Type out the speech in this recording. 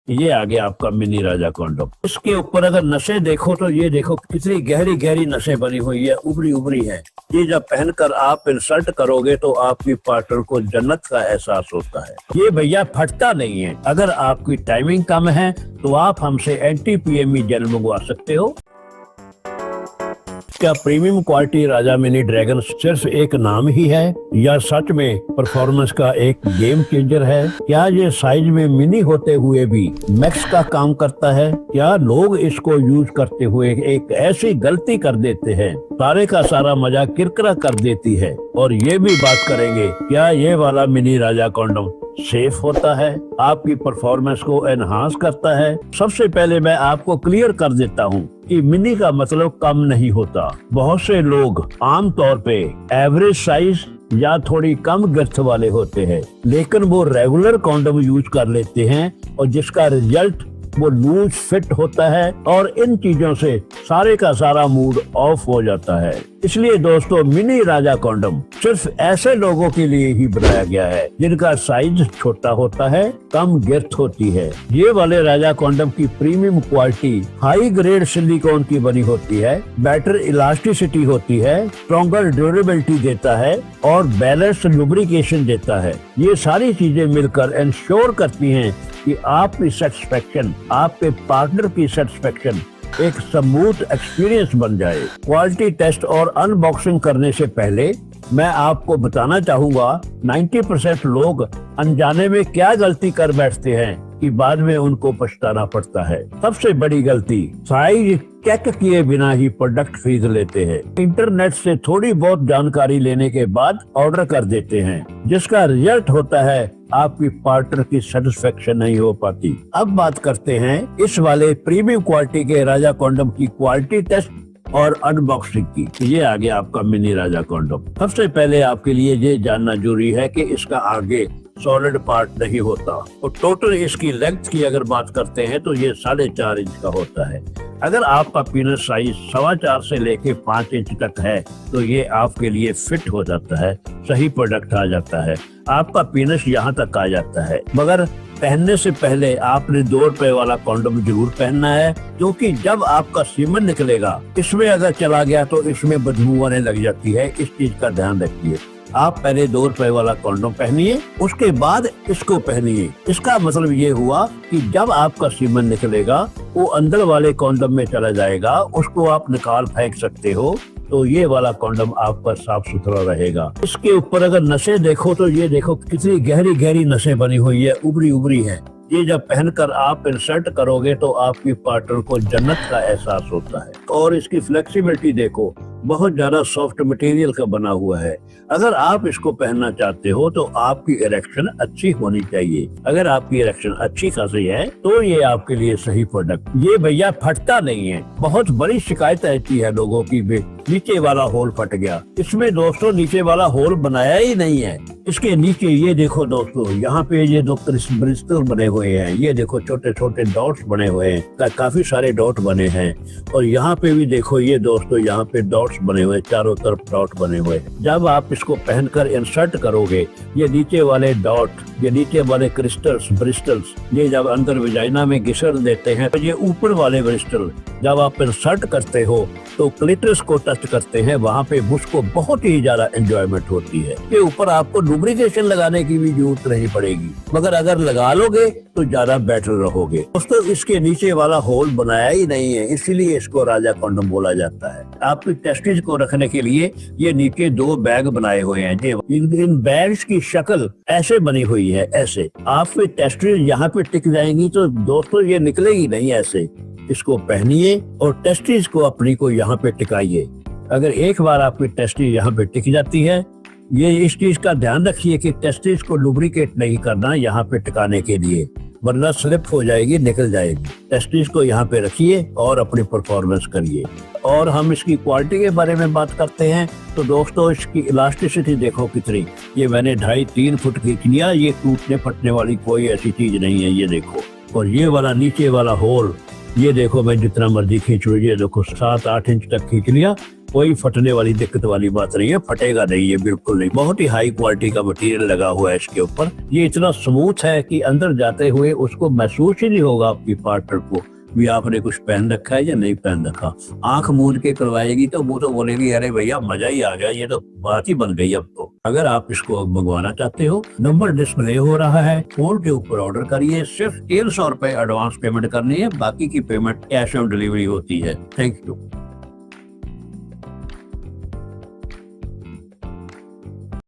ये आ गया आपका मिनी राजा कॉन्डोम। इसके ऊपर अगर नसें देखो तो ये देखो कितनी गहरी गहरी नसें बनी हुई है, उभरी उभरी है। ये जब पहनकर आप इंसर्ट करोगे तो आपकी पार्टनर को जन्नत का एहसास होता है। ये भैया फटता नहीं है। अगर आपकी टाइमिंग कम है तो आप हमसे एंटी-पीएमई जेल मंगवा सकते हो। क्या प्रीमियम क्वालिटी राजा मिनी ड्रैगन सिर्फ एक नाम ही है या सच में परफॉर्मेंस का एक गेम चेंजर है? क्या ये साइज में मिनी होते हुए भी मैक्स का काम करता है? क्या लोग इसको यूज करते हुए एक ऐसी गलती कर देते हैं सारे का सारा मजा किरकिरा कर देती है? और ये भी बात करेंगे क्या ये वाला मिनी राजा कॉन्डोम सेफ होता है, आपकी परफॉर्मेंस को एनहांस करता है? सबसे पहले मैं आपको क्लियर कर देता हूँ कि मिनी का मतलब कम नहीं होता। बहुत से लोग आम तौर पे एवरेज साइज या थोड़ी कम गर्थ वाले होते हैं, लेकिन वो रेगुलर कॉन्डोम यूज कर लेते हैं और जिसका रिजल्ट वो लूज फिट होता है और इन चीजों से सारे का सारा मूड ऑफ हो जाता है। इसलिए दोस्तों मिनी राजा कॉन्डोम सिर्फ ऐसे लोगों के लिए ही बनाया गया है जिनका साइज छोटा होता है, कम गिर्थ होती है। ये वाले राजा कॉन्डोम की premium quality high grade silicone की बनी होती है, बेटर इलास्टिसिटी होती है, स्ट्रॉन्गर ड्यूरेबिलिटी देता है और बैलेंस लुब्रिकेशन देता है। ये सारी चीजें मिलकर इंश्योर करती हैं कि आपकी सेटिस्फेक्शन, आपके पार्टनर की सेटिस्फेक्शन एक स्मूथ एक्सपीरियंस बन जाए। क्वालिटी टेस्ट और अनबॉक्सिंग करने से पहले मैं आपको बताना चाहूँगा 90% लोग अनजाने में क्या गलती कर बैठते हैं कि बाद में उनको पछताना पड़ता है। सबसे बड़ी गलती, साइज चेक किए बिना ही प्रोडक्ट खरीद लेते हैं। इंटरनेट से थोड़ी बहुत जानकारी लेने के बाद ऑर्डर कर देते हैं, जिसका रिजल्ट होता है आपकी पार्टनर की सेटिस्फेक्शन नहीं हो पाती। अब बात करते हैं इस वाले प्रीमियम क्वालिटी के राजा कॉन्डोम की क्वालिटी टेस्ट और अनबॉक्सिंग की। ये आ गया आपका मिनी राजा कॉन्डोम। सबसे पहले आपके लिए ये जानना जरूरी है कि इसका आगे सॉलिड पार्ट नहीं होता और टोटल इसकी लेंथ की अगर बात करते हैं तो ये 4.5 इंच का होता है। अगर आपका पीनस साइज 4.25 से लेके 5 इंच तक है तो ये आपके लिए फिट हो जाता है, सही प्रोडक्ट आ जाता है, आपका पीनस यहाँ तक आ जाता है। मगर पहनने से पहले आपने 2 रुपए वाला कॉन्डोम जरूर पहनना है, क्योंकि जब आपका सीमन निकलेगा इसमें अगर चला गया तो इसमें बदबू आने लग जाती है। इस चीज का ध्यान रखिए। आप पहले 2 रुपए वाला कॉन्डोम पहनिए, उसके बाद इसको पहनिए। इसका मतलब ये हुआ कि जब आपका सीमन निकलेगा वो अंदर वाले कॉन्डोम में चला जाएगा, उसको आप निकाल फेंक सकते हो, तो ये वाला कॉन्डोम आपका साफ सुथरा रहेगा। इसके ऊपर अगर नसें देखो तो ये देखो कितनी गहरी गहरी नसें बनी हुई है, उभरी उभरी है। ये जब पहनकर आप इंसर्ट करोगे तो आपकी पार्टनर को जन्नत का एहसास होता है। और इसकी फ्लेक्सिबिलिटी देखो, बहुत ज्यादा सॉफ्ट मटेरियल का बना हुआ है। अगर आप इसको पहनना चाहते हो तो आपकी इरेक्शन अच्छी होनी चाहिए। अगर आपकी इरेक्शन अच्छी खासी है तो ये आपके लिए सही प्रोडक्ट। ये भैया फटता नहीं है। बहुत बड़ी शिकायत रहती है लोगों की भी, नीचे वाला होल फट गया। इसमें दोस्तों नीचे वाला होल बनाया ही नहीं है। इसके नीचे ये देखो दोस्तों, यहाँ पे ये 2 क्रिस्टल बने हुए हैं। ये देखो छोटे छोटे डॉट्स बने हुए हैं, काफी सारे डॉट बने हैं। और यहाँ पे भी देखो ये दोस्तों, यहाँ पे डॉट्स बने हुए, चारों तरफ डॉट बने हुए। जब आप इसको पहनकर इंसर्ट करोगे, ये नीचे वाले डॉट, ये नीचे वाले क्रिस्टल्स, ब्रिस्टल्स, ये जब अंदर वजाइना में घिसर देते हैं तो ये ऊपर वाले ब्रिस्टल जब आप इंसर्ट करते हो तो क्लिटरस को टच करते हैं, वहाँ पे मुझको बहुत ही ज्यादा एंजॉयमेंट होती है। के ऊपर आपको लुब्रिकेशन लगाने की भी जरूरत नहीं पड़ेगी, मगर अगर लगा लोगे तो ज्यादा बेटर रहोगे। दोस्तों इसके नीचे वाला होल बनाया ही नहीं है, इसीलिए इसको राजा कॉन्डोम बोला जाता है। आपकी टेस्टिस को रखने के लिए ये नीचे 2 बैग बनाए हुए हैं। इन बैग्स की शक्ल ऐसे बनी हुई है, ऐसे आपकी टेस्टिस यहाँ पे टिक जाएंगी तो दोस्तों ये निकलेगी नहीं ऐसे। इसको पहनिए और टेस्टिस को अपनी को यहाँ पे टिकाइए। अगर एक बार आपकी टेस्टिस यहाँ पे टिक जाती है, ये इस चीज का ध्यान रखिए कि टेस्टिस को लुब्रिकेट नहीं करना यहाँ पे टिकाने के लिए, वरना स्लिप हो जाएगी, निकल जाएगी। टेस्टिस को यहाँ पे रखिए और अपनी परफॉर्मेंस करिए। और हम इसकी क्वालिटी के बारे में बात करते हैं तो दोस्तों इसकी इलास्टिसिटी देखो कितनी। ये मैंने 2.5-3 फुट खींच लिया, ये टूटने फटने वाली कोई ऐसी चीज नहीं है, ये देखो। और ये वाला नीचे वाला होल, ये देखो मैं जितना मर्जी खींचूं, ये देखो 7-8 इंच तक खींच लिया कोई फटने वाली दिक्कत वाली बात नहीं है, फटेगा नहीं, ये बिल्कुल नहीं। बहुत ही हाई क्वालिटी का मटेरियल लगा हुआ है इसके ऊपर। ये इतना स्मूथ है कि अंदर जाते हुए उसको महसूस ही नहीं होगा आपकी पार्टनर को भी आपने कुछ पहन रखा है या नहीं पहन रखा। आंख मूंद के करवाएगी तो वो तो बोलेगी अरे भैया मजा ही आ गया, ये तो बात ही बन गई अब तो। अगर आप इसको मंगवाना चाहते हो, नंबर डिस्प्ले हो रहा है, फोन के ऊपर ऑर्डर करिए। सिर्फ 1300 रुपए एडवांस पेमेंट करनी है, बाकी की पेमेंट कैश ऑन डिलीवरी होती है। Thank you.